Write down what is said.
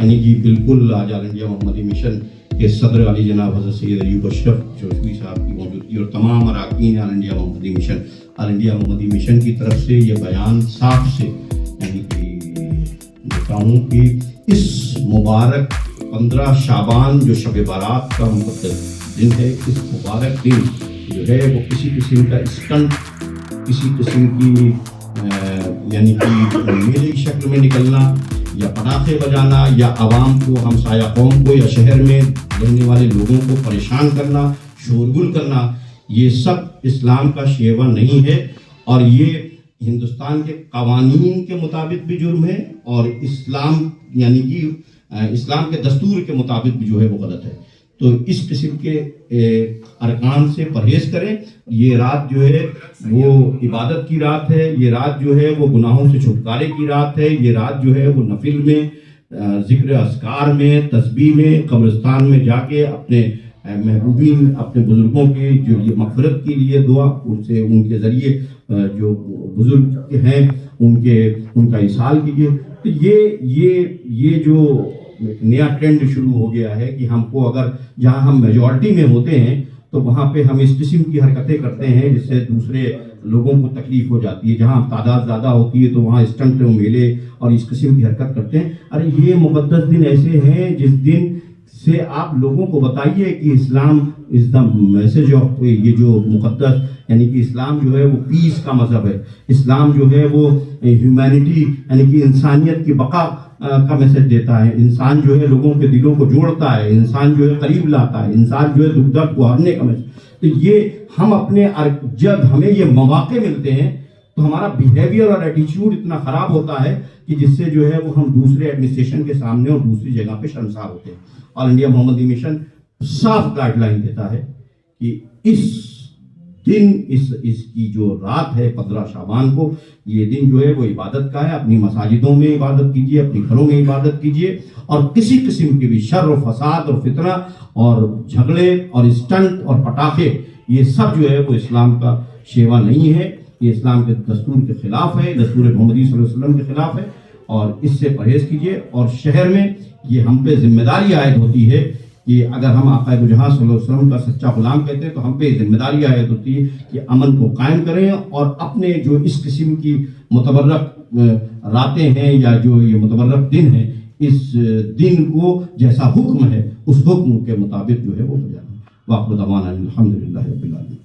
یعنی کہ بالکل آج آل انڈیا محمدی مشن کے صدر علی جناب حضرت سید ایوب اشرف چوشوی صاحب کی موجودگی اور تمام اراکین آل انڈیا محمدی مشن، آل انڈیا محمدی مشن کی طرف سے یہ بیان صاف سے یعنی کہ دیتا ہوں کہ اس مبارک 15 شعبان جو شب بارات کا مقدس دن ہے، اس مبارک دن جو ہے وہ کسی قسم کا اسٹنٹ، کسی قسم کی یعنی کہ میلے کی شکل میں نکلنا یا پٹاخے بجانا یا عوام کو، ہمسایہ قوم کو یا شہر میں رہنے والے لوگوں کو پریشان کرنا، شورگل کرنا، یہ سب اسلام کا شیوا نہیں ہے، اور یہ ہندوستان کے قوانین کے مطابق بھی جرم ہے، اور اسلام یعنی کہ اسلام کے دستور کے مطابق بھی جو ہے وہ غلط ہے۔ تو اس قسم کے ارکان سے پرہیز کریں۔ یہ رات جو ہے وہ عبادت کی رات ہے، یہ رات جو ہے وہ گناہوں سے چھٹکارے کی رات ہے، یہ رات جو ہے وہ نفل میں، ذکر اذکار میں، تسبیح میں، قبرستان میں جا کے اپنے محبوبین، اپنے بزرگوں کی جو یہ مغفرت کے لیے دعا، ان کے ذریعے جو بزرگ ہیں ان کا اصحال کیجیے۔ تو یہ جو نیا ٹرینڈ شروع ہو گیا ہے کہ ہم کو اگر جہاں ہم میجورٹی میں ہوتے ہیں تو وہاں پہ ہم اس قسم کی حرکتیں کرتے ہیں جس سے دوسرے لوگوں کو تکلیف ہو جاتی ہے، جہاں تعداد زیادہ ہوتی ہے تو وہاں اسٹنٹ میلے اور اس قسم کی حرکت کرتے ہیں۔ ارے یہ مقدس دن ایسے ہیں جس دن سے آپ لوگوں کو بتائیے کہ اسلام از دا میسج آف، یہ جو مقدس یعنی کہ اسلام جو ہے وہ پیس کا مذہب ہے، اسلام جو ہے وہ ہیومینٹی یعنی کہ انسانیت کی بقا کا میسج دیتا ہے، انسان جو ہے لوگوں کے دلوں کو جوڑتا ہے، انسان جو ہے قریب لاتا ہے، انسان جو ہے دکھ درد کو ہرنے کا میسج۔ تو یہ ہم اپنے جب ہمیں یہ مواقع ملتے ہیں تو ہمارا بیہیویئر اور ایٹیچیوڈ اتنا خراب ہوتا ہے کہ جس سے جو ہے وہ ہم دوسرے ایڈمنسٹریشن کے سامنے اور دوسری جگہ پہ شرمسار ہوتے ہیں۔ آل انڈیا محمدی مشن صاف گائیڈ لائن دیتا ہے کہ اس دن اس کی جو رات ہے 15 شعبان کو، یہ دن جو ہے وہ عبادت کا ہے۔ اپنی مساجدوں میں عبادت کیجیے، اپنے گھروں میں عبادت کیجیے، اور کسی قسم کے بھی شر و فساد اور فتنہ اور جھگڑے اور اسٹنٹ اور پٹاخے، یہ سب جو ہے وہ اسلام کا شیوا نہیں ہے، یہ اسلام کے دستور کے خلاف ہے، دستور محمدی صلی اللہ علیہ وسلم کے خلاف ہے، اور اس سے پرہیز کیجیے۔ اور شہر میں یہ ہم پہ ذمہ داری عائد ہوتی ہے کہ اگر ہم آقا دو جہاں صلی اللہ علیہ وسلم کا سچا غلام کہتے ہیں تو ہم پہ ذمہ داری عائد ہوتی ہے کہ امن کو قائم کریں، اور اپنے جو اس قسم کی متبرک راتیں ہیں یا جو یہ متبرک دن ہے، اس دن کو جیسا حکم ہے اس حکم کے مطابق جو ہے وہ بجانا۔ واخر دعوانا الحمدللہ رب العالمین۔